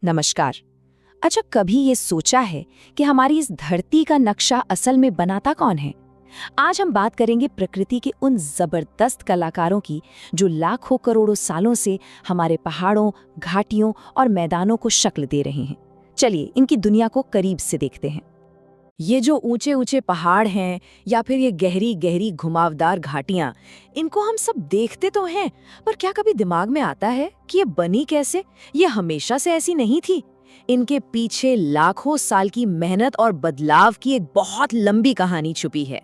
नमस्कार। अच्छा, कभी ये सोचा है कि हमारी इस धरती का नक्शा असल में बनाता कौन है? आज हम बात करेंगे प्रकृति के उन जबरदस्त कलाकारों की जो लाखों करोड़ों सालों से हमारे पहाड़ों, घाटियों और मैदानों को शक्ल दे रहे हैं। चलिए इनकी दुनिया को करीब से देखते हैं। ये जो ऊंचे ऊंचे पहाड़ हैं या फिर ये गहरी गहरी घुमावदार घाटियां, इनको हम सब देखते तो हैं, पर क्या कभी दिमाग में आता है कि ये बनी कैसे? ये हमेशा से ऐसी नहीं थी। इनके पीछे लाखों साल की मेहनत और बदलाव की एक बहुत लंबी कहानी छुपी है।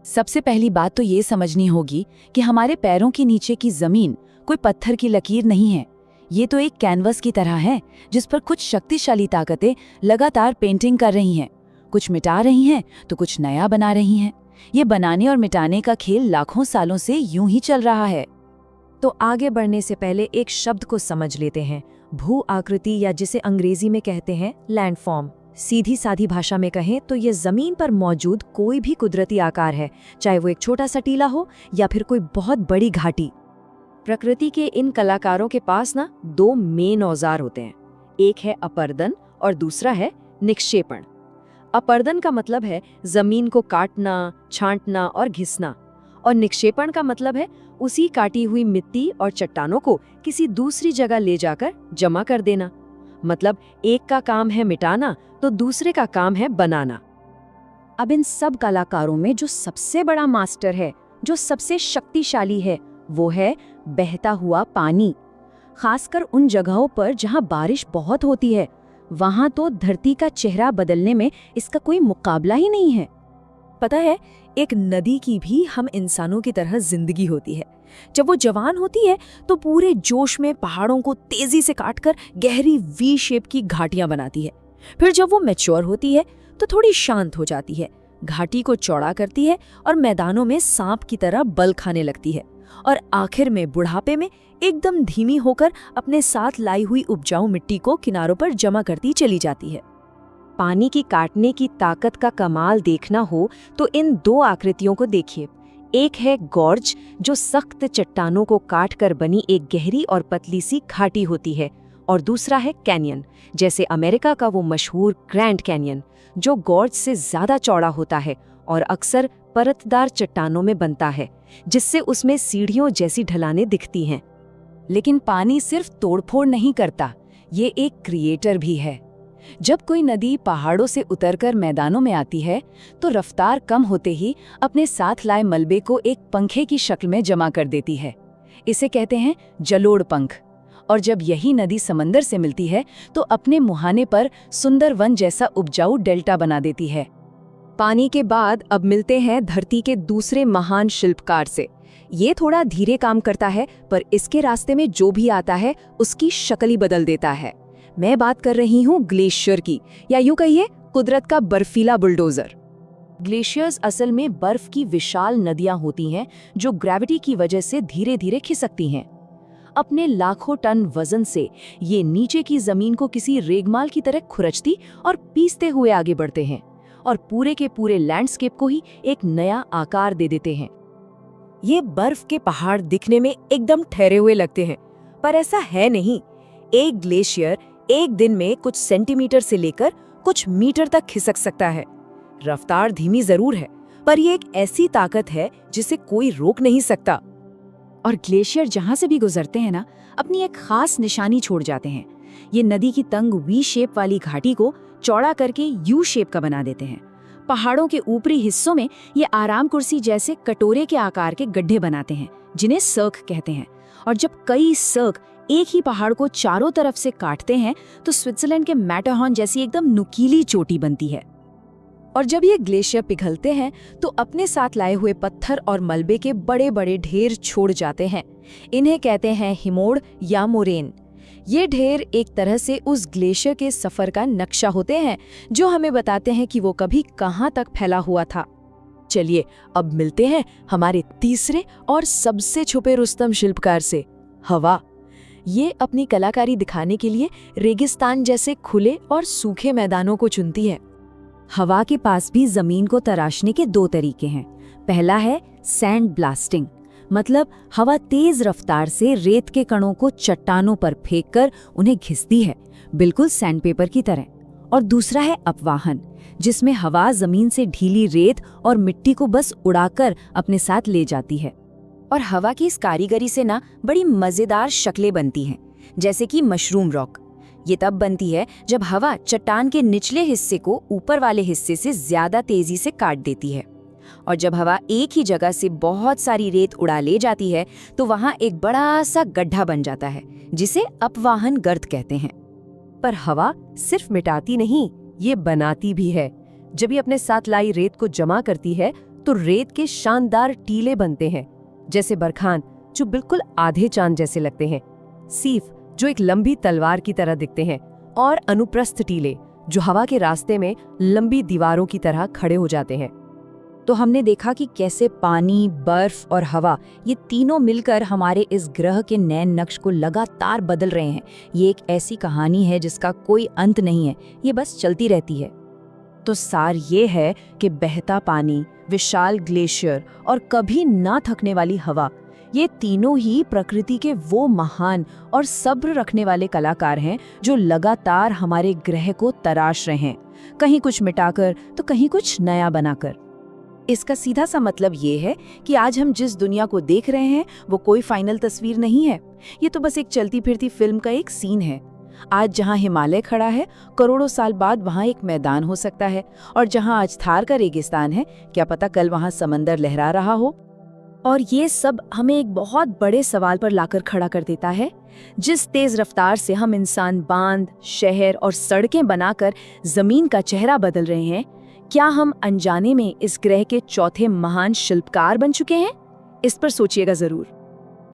सबसे पहली बात तो ये समझनी होगी कि हमारे पैरों के नीचे की जमीन कोई पत्थर की लकीर नहीं है। ये तो एक कैनवस की तरह है जिस पर कुछ शक्तिशाली ताकतें लगातार पेंटिंग कर रही हैं। कुछ मिटा रही हैं तो कुछ नया बना रही हैं। ये बनाने और मिटाने का खेल लाखों सालों से यूं ही चल रहा है। तो आगे बढ़ने से पहले एक शब्द को समझ लेते हैं, भू आकृति, या जिसे अंग्रेजी में कहते हैं लैंडफॉर्म। सीधी सादी भाषा में कहें तो ये जमीन पर मौजूद कोई भी कुदरती आकार है, चाहे वो एक छोटा सा टीला हो या फिर कोई बहुत बड़ी घाटी। प्रकृति के इन कलाकारों के पास ना दो मेन औजार होते हैं। एक है अपर्दन और दूसरा है निक्षेपण। अपर्दन का मतलब है जमीन को काटना, छांटना और घिसना, और निक्षेपण का मतलब है उसी काटी हुई मिट्टी और चट्टानों को किसी दूसरी जगह ले जाकर जमा कर देना। मतलब एक का काम है मिटाना तो दूसरे का काम है बनाना। अब इन सब कलाकारों में जो सबसे बड़ा मास्टर है, जो सबसे शक्तिशाली है, वो है बहता हुआ पानी। खासकर उन जगहों पर जहां बारिश बहुत होती है, वहां तो धरती का चेहरा बदलने में इसका कोई मुकाबला ही नहीं है। पता है, एक नदी की भी हम इंसानों की तरह जिंदगी होती है। जब वो जवान होती है तो पूरे जोश में पहाड़ों को तेजी से काटकर गहरी वी शेप की घाटियां बनाती है। फिर जब वो मैच्योर होती है तो थोड़ी शांत हो जाती है, घाटी को चौड़ा करती है और मैदानों में सांप की तरह बल खाने लगती है, और आखिर में बुढ़ापे में एकदम धीमी होकर अपने साथ लाई हुई उपजाऊ मिट्टी को किनारों पर जमा करती चली जाती है। पानी की काटने की ताकत का कमाल देखना हो तो इन दो आकृतियों को देखिए। एक है गॉर्ज, जो सख्त चट्टानों को काटकर बनी एक गहरी और पतली सी घाटी होती है, और दूसरा है कैनियन, जैसे अमेरिका का वो मशहूर ग्रैंड कैनियन, जो गॉर्ज से ज्यादा चौड़ा होता है और अक्सर परतदार चट्टानों में बनता है, जिससे उसमें सीढ़ियों जैसी ढलानें दिखती हैं। लेकिन पानी सिर्फ तोड़फोड़ नहीं करता, ये एक क्रिएटर भी है। जब कोई नदी पहाड़ों से उतरकर मैदानों में आती है तो रफ्तार कम होते ही अपने साथ लाए मलबे को एक पंखे की शक्ल में जमा कर देती है। इसे कहते हैं जलोढ़ पंख। और जब यही नदी समंदर से मिलती है तो अपने मुहाने पर सुंदर वन जैसा उपजाऊ डेल्टा बना देती है। पानी के बाद अब मिलते हैं धरती के दूसरे महान शिल्पकार से। ये थोड़ा धीरे काम करता है, पर इसके रास्ते में जो भी आता है उसकी शक्ल ही बदल देता है। मैं बात कर रही हूँ ग्लेशियर की, या यूं कहिए कुदरत का बर्फीला बुलडोजर। ग्लेशियर्स असल में बर्फ की विशाल नदियां होती हैं जो ग्रेविटी की वजह से धीरे धीरे खिसकती हैं। अपने लाखों टन वजन से ये नीचे की जमीन को किसी रेगमाल की तरह खुरचती और पीसते हुए आगे बढ़ते हैं, और पूरे के पूरे लैंडस्केप को ही एक नया आकार दे देते हैं। ये बर्फ के पहाड़ दिखने में एकदम ठहरे हुए लगते हैं, पर ऐसा है नहीं। एक ग्लेशियर एक दिन में कुछ सेंटीमीटर से लेकर कुछ मीटर तक खिसक सकता है। रफ्तार धीमी जरूर है, पर ये एक ऐसी ताकत है जिसे कोई रोक नहीं सकता। और ग्लेशियर जहां से भी गुजरते हैं ना, अपनी एक खास निशानी छोड़ जाते हैं। ये नदी की तंग वी शेप वाली घाटी को चौड़ा करके यू शेप का बना देते हैं। पहाड़ों के ऊपरी हिस्सों में ये आराम कुर्सी जैसे कटोरे के आकार के गड्ढे बनाते हैं, जिन्हें सर्क कहते हैं। और जब कई सर्क एक ही पहाड़ को चारों तरफ से काटते हैं तो स्विट्जरलैंड के मैटरहॉर्न जैसी एकदम नुकीली चोटी बनती है। और जब ये ग्लेशियर पिघलते हैं तो अपने साथ लाए हुए पत्थर और मलबे के बड़े बड़े ढेर छोड़ जाते हैं। इन्हें कहते हैं हिमोड़ या मोरेन। ये ढेर एक तरह से उस ग्लेशियर के सफर का नक्शा होते हैं, जो हमें बताते हैं कि वो कभी कहाँ तक फैला हुआ था। चलिए अब मिलते हैं हमारे तीसरे और सबसे छुपे रुस्तम शिल्पकार से, हवा। ये अपनी कलाकारी दिखाने के लिए रेगिस्तान जैसे खुले और सूखे मैदानों को चुनती है। हवा के पास भी जमीन को तराशने के दो तरीके हैं। पहला है सैंड ब्लास्टिंग, मतलब हवा तेज रफ्तार से रेत के कणों को चट्टानों पर फेंककर उन्हें घिसती है, बिल्कुल सैंडपेपर की तरह। और दूसरा है अपवाहन, जिसमें हवा जमीन से ढीली रेत और मिट्टी को बस उड़ाकर अपने साथ ले जाती है। और हवा की इस कारीगरी से ना बड़ी मजेदार शक्लें बनती हैं, जैसे कि मशरूम रॉक। ये तब बनती है जब हवा चट्टान के निचले हिस्से को ऊपर वाले हिस्से से ज्यादा तेजी से काट देती है। और जब हवा एक ही जगह से बहुत सारी रेत उड़ा ले जाती है तो वहां एक बड़ा सा गड्ढा बन जाता है, जिसे अपवाहन गर्त कहते हैं। पर हवा सिर्फ मिटाती नहीं, ये बनाती भी है। जब ये अपने साथ लाई रेत को जमा करती है तो रेत के शानदार टीले बनते हैं, जैसे बरखान जो बिल्कुल आधे चांद जैसे लगते हैं, सीफ जो एक लंबी तलवार की तरह दिखते हैं, और अनुप्रस्थ टीले जो हवा के रास्ते में लंबी दीवारों की तरह खड़े हो जाते हैं। तो हमने देखा कि कैसे पानी, बर्फ और हवा, ये तीनों मिलकर हमारे इस ग्रह के नैन नक्श को लगातार बदल रहे हैं। ये एक ऐसी कहानी है जिसका कोई अंत नहीं है, ये बस चलती रहती है। तो सार ये है कि बहता पानी, विशाल ग्लेशियर और कभी ना थकने वाली हवा, ये तीनों ही प्रकृति के वो महान और सब्र रखने वाले कलाकार हैं जो लगातार हमारे ग्रह को तराश रहे हैं, कहीं कुछ मिटाकर तो कहीं कुछ नया बनाकर। इसका सीधा सा मतलब ये है कि आज हम जिस दुनिया को देख रहे हैं वो कोई फाइनल तस्वीर नहीं है, ये तो बस एक चलती फिरती फिल्म का एक सीन है। आज जहाँ हिमालय खड़ा है, करोड़ों साल बाद वहाँ एक मैदान हो सकता है, और जहाँ आज थार का रेगिस्तान है, क्या पता कल वहाँ समंदर लहरा रहा हो। और ये सब हमें एक बहुत बड़े सवाल पर लाकर खड़ा कर देता है। जिस तेज रफ्तार से हम इंसान बांध, शहर और सड़कें बनाकर जमीन का चेहरा बदल रहे हैं, क्या हम अनजाने में इस ग्रह के चौथे महान शिल्पकार बन चुके हैं? इस पर सोचिएगा जरूर।